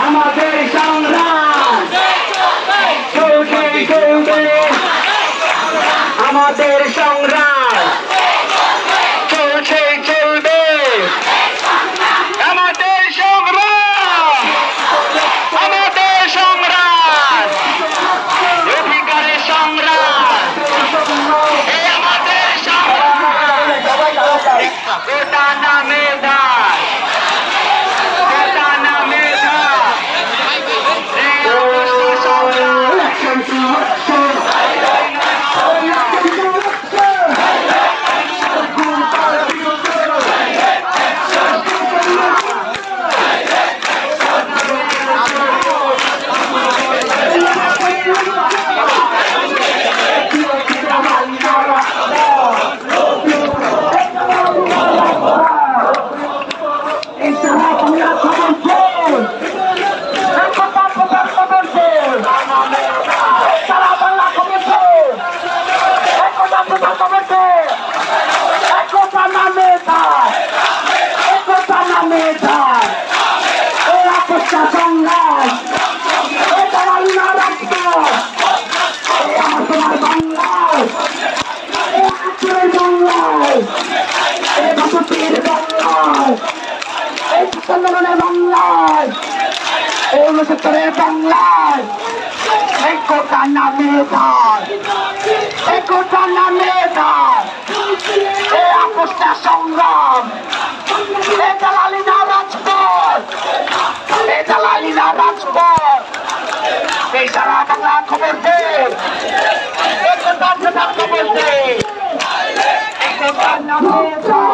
আমাদের সংগ্রাম চলবে চলবে, আমাদের সংগ্রাম চলছে চলবে, আমাদের সংগ্রাম, আমাদের সংগ্রাম, অধিকারের সংগ্রাম, এই আমাদের সংগ্রাম। গোটা নামে দাস, গোটা নামে দাস, এই অবস্থা সংগ্রাম। বাংলায়, এই 69 বাংলায়, এই কোটা নামে ধার, এই কোটা নামে ধার, এই আপোষটা সংগ্রাম, এই দালালি না রাজপথ, এই দালালি না রাজপথ, এই সারা বাংলা খবর দে, এই কোটার খবর দে, এই কোটার নামে ধার।